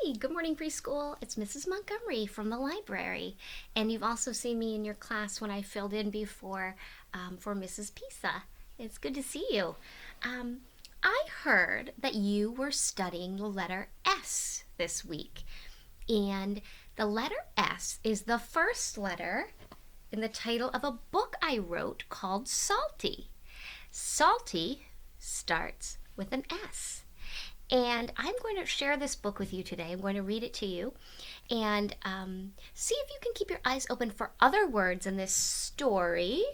Hi, good morning preschool. It's Mrs. Montgomery from the library. And you've also seen me in your class when I filled in before for Mrs. Pessa. It's good to see you. Um, I heard that you were studying the letter S this week. And the letter S is the first letter in the title of a book I wrote called Salty. Salty starts with an S. And I'm going to share this book with you today. I'm going to read it to you and see if you can keep your eyes open for other words in this story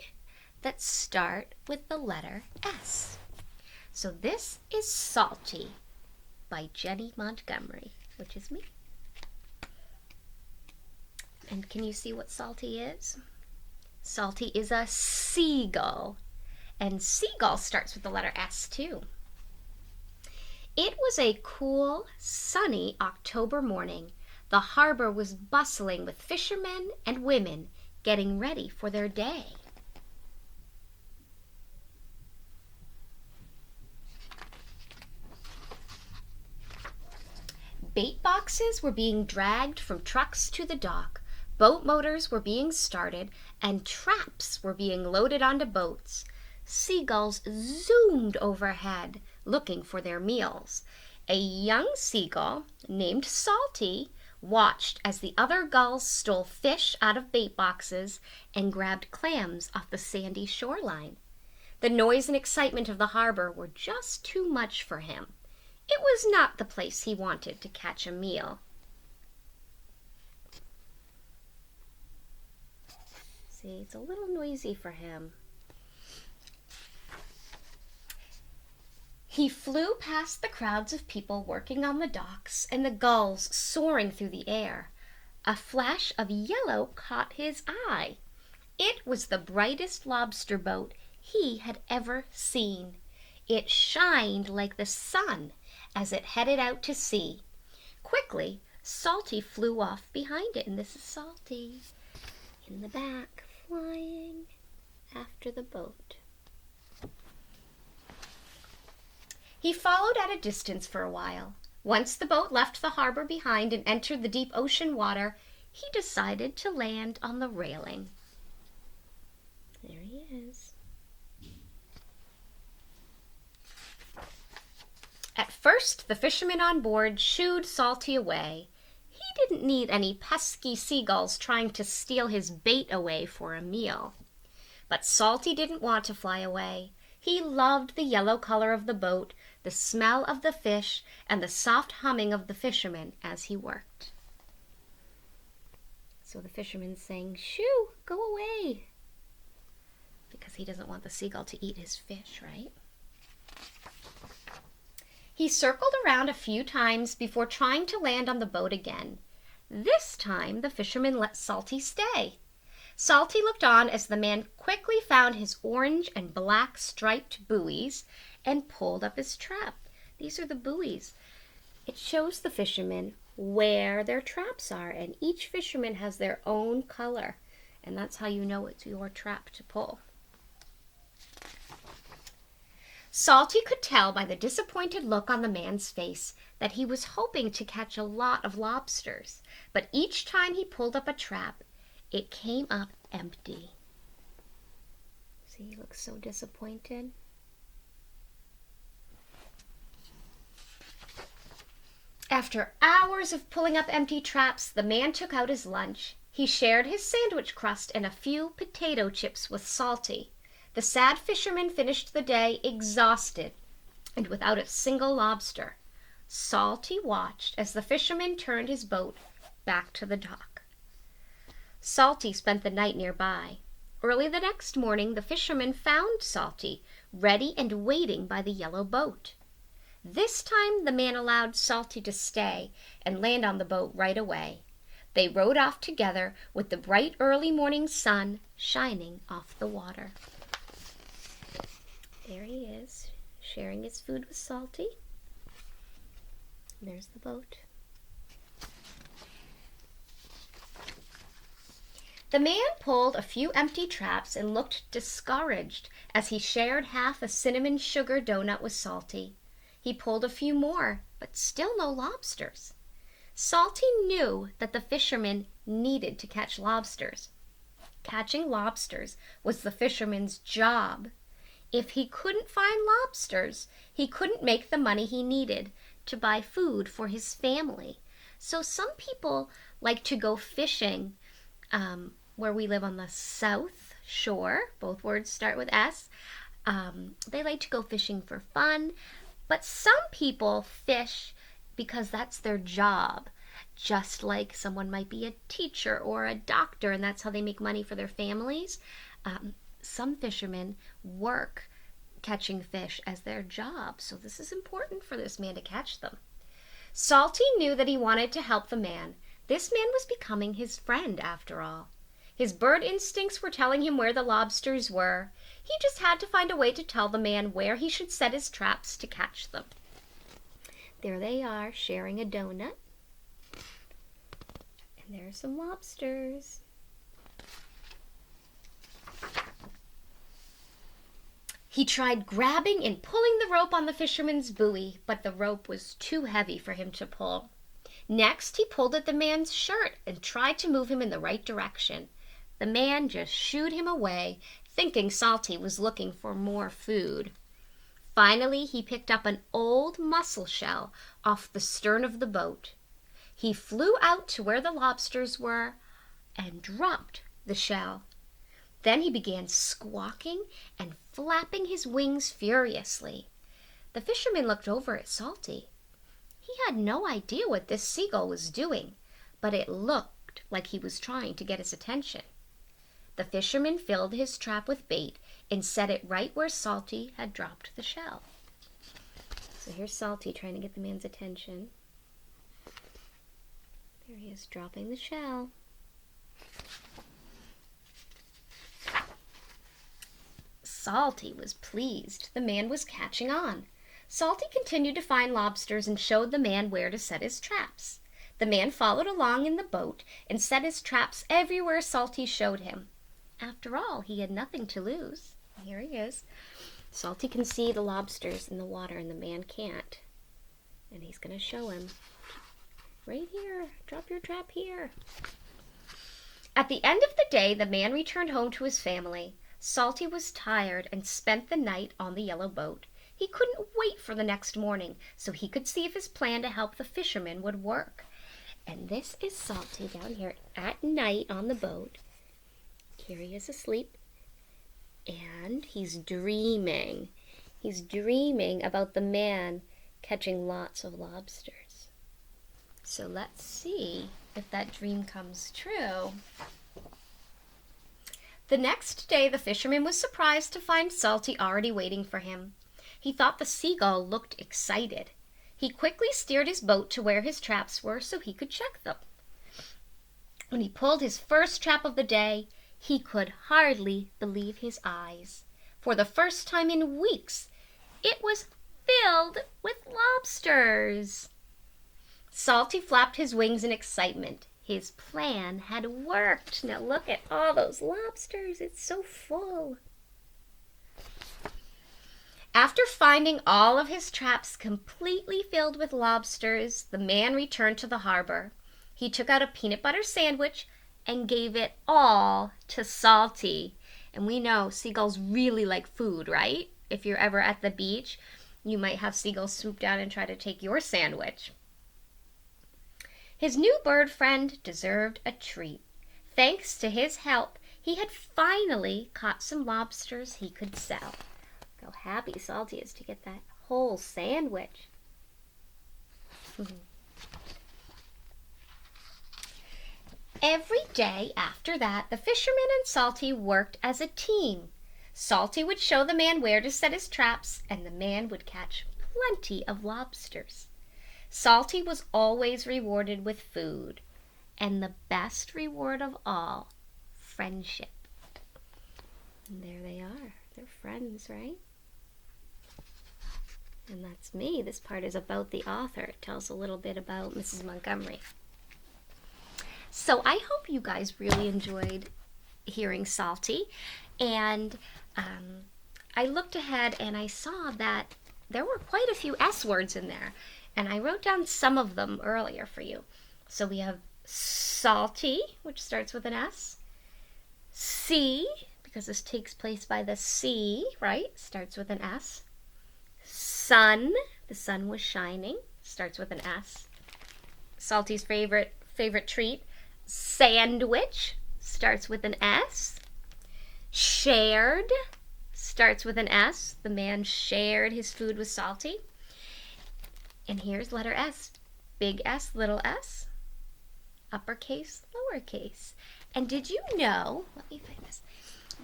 that start with the letter S. So this is Salty by Jenny Montgomery, which is me. And can you see what Salty is? Salty is a seagull. And seagull starts with the letter S too. It was a cool, sunny October morning. The harbor was bustling with fishermen and women getting ready for their day. Bait boxes were being dragged from trucks to the dock. Boat motors were being started, and traps were being loaded onto boats. Seagulls zoomed overhead, looking for their meals. A young seagull named Salty watched as the other gulls stole fish out of bait boxes and grabbed clams off the sandy shoreline. The noise and excitement of the harbor were just too much for him. It was not the place he wanted to catch a meal. See, it's a little noisy for him. He flew past the crowds of people working on the docks and the gulls soaring through the air. A flash of yellow caught his eye. It was the brightest lobster boat he had ever seen. It shined like the sun as it headed out to sea. Quickly, Salty flew off behind it, and this is Salty in the back, flying after the boat. He followed at a distance for a while. Once the boat left the harbor behind and entered the deep ocean water, he decided to land on the railing. There he is. At first, the fishermen on board shooed Salty away. He didn't need any pesky seagulls trying to steal his bait away for a meal. But Salty didn't want to fly away. He loved the yellow color of the boat, the smell of the fish, and the soft humming of the fishermen as he worked. So the fisherman saying, "Shoo, go away," because he doesn't want the seagull to eat his fish, right? He circled around a few times before trying to land on the boat again. This time the fisherman let Salty stay. Salty looked on as the man quickly found his orange and black striped buoys and pulled up his trap. These are the buoys. It shows the fishermen where their traps are, and each fisherman has their own color, and that's how you know it's your trap to pull. Salty could tell by the disappointed look on the man's face that he was hoping to catch a lot of lobsters, but each time he pulled up a trap, it came up empty. See, he looks so disappointed. After hours of pulling up empty traps, the man took out his lunch. He shared his sandwich crust and a few potato chips with Salty. The sad fisherman finished the day exhausted and without a single lobster. Salty watched as the fisherman turned his boat back to the dock. Salty spent the night nearby. Early the next morning, the fisherman found Salty, ready and waiting by the yellow boat. This time the man allowed Salty to stay and land on the boat right away. They rowed off together with the bright early morning sun shining off the water. There he is, sharing his food with Salty. There's the boat. The man pulled a few empty traps and looked discouraged as he shared half a cinnamon sugar donut with Salty. He pulled a few more, but still no lobsters. Salty knew that the fisherman needed to catch lobsters. Catching lobsters was the fisherman's job. If he couldn't find lobsters, he couldn't make the money he needed to buy food for his family. So some people like to go fishing where we live on the south shore. Both words start with S. They like to go fishing for fun, but some people fish because that's their job. Just like someone might be a teacher or a doctor, and that's how they make money for their families. Some fishermen work catching fish as their job, so this is important for this man to catch them. Salty knew that he wanted to help the man. This man was becoming his friend after all. His bird instincts were telling him where the lobsters were. He just had to find a way to tell the man where he should set his traps to catch them. There they are, sharing a donut. And there are some lobsters. He tried grabbing and pulling the rope on the fisherman's buoy, but the rope was too heavy for him to pull. Next, he pulled at the man's shirt and tried to move him in the right direction. The man just shooed him away, thinking Salty was looking for more food. Finally, he picked up an old mussel shell off the stern of the boat. He flew out to where the lobsters were and dropped the shell. Then he began squawking and flapping his wings furiously. The fisherman looked over at Salty. He had no idea what this seagull was doing, but it looked like he was trying to get his attention. The fisherman filled his trap with bait and set it right where Salty had dropped the shell. So here's Salty trying to get the man's attention. There he is, dropping the shell. Salty was pleased. The man was catching on. Salty continued to find lobsters and showed the man where to set his traps. The man followed along in the boat and set his traps everywhere Salty showed him. After all, he had nothing to lose. Here he is. Salty can see the lobsters in the water and the man can't. And he's going to show him. Right here. Drop your trap here. At the end of the day, the man returned home to his family. Salty was tired and spent the night on the yellow boat. He couldn't wait for the next morning so he could see if his plan to help the fisherman would work. And this is Salty down here at night on the boat. Here he is asleep. And he's dreaming. He's dreaming about the man catching lots of lobsters. So let's see if that dream comes true. The next day, the fisherman was surprised to find Salty already waiting for him. He thought the seagull looked excited. He quickly steered his boat to where his traps were so he could check them. When he pulled his first trap of the day, he could hardly believe his eyes. For the first time in weeks, it was filled with lobsters. Salty flapped his wings in excitement. His plan had worked. Now look at all those lobsters. It's so full. After finding all of his traps completely filled with lobsters, the man returned to the harbor. He took out a peanut butter sandwich and gave it all to Salty. And we know seagulls really like food, right? If you're ever at the beach, you might have seagulls swoop down and try to take your sandwich. His new bird friend deserved a treat. Thanks to his help, he had finally caught some lobsters he could sell. Look how happy Salty is to get that whole sandwich. Every day after that, the fisherman and Salty worked as a team. Salty would show the man where to set his traps, and the man would catch plenty of lobsters. Salty was always rewarded with food, and the best reward of all, friendship. And there they are. They're friends, right? And that's me. This part is about the author. It tells a little bit about Mrs. Montgomery. So I hope you guys really enjoyed hearing Salty. And I looked ahead and I saw that there were quite a few S words in there. And I wrote down some of them earlier for you. So we have salty, which starts with an S. Sea, because this takes place by the sea, right? Starts with an S. Sun, the sun was shining, starts with an S. Salty's favorite treat. Sandwich, starts with an S. Shared, starts with an S. The man shared his food with Salty. And here's letter S. Big S, little s, uppercase, lowercase. And did you know, let me find this,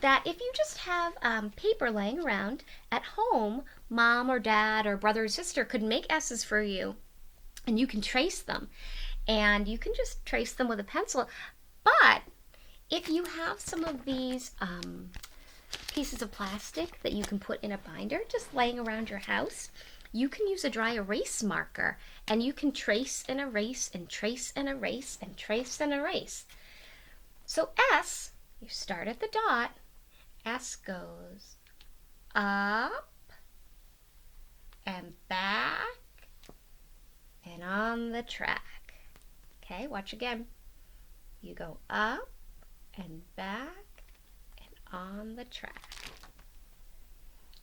that if you just have paper laying around at home, mom or dad or brother or sister could make S's for you, and you can trace them. And you can just trace them with a pencil. But if you have some of these pieces of plastic that you can put in a binder just laying around your house, you can use a dry erase marker, and you can trace and erase and trace and erase and trace and erase. So S, you start at the dot. S goes up and back and on the track. Okay, watch again. You go up and back and on the track.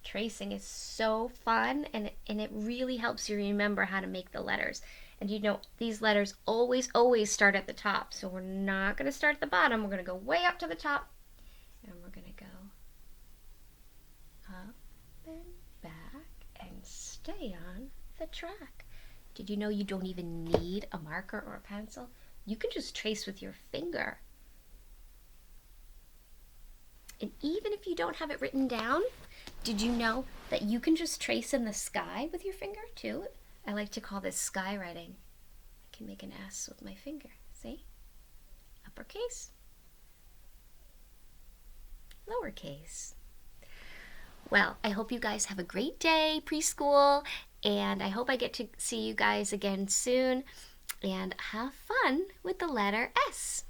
Tracing is so fun, and it really helps you remember how to make the letters. And you know, these letters always start at the top. So we're not going to start at the bottom. We're going to go way up to the top. And we're going to go up and back and stay on the track. Did you know you don't even need a marker or a pencil? You can just trace with your finger. And even if you don't have it written down, did you know that you can just trace in the sky with your finger too? I like to call this sky writing. I can make an S with my finger. See? Uppercase, lowercase. Well, I hope you guys have a great day, preschool, and I hope I get to see you guys again soon. And have fun with the letter S.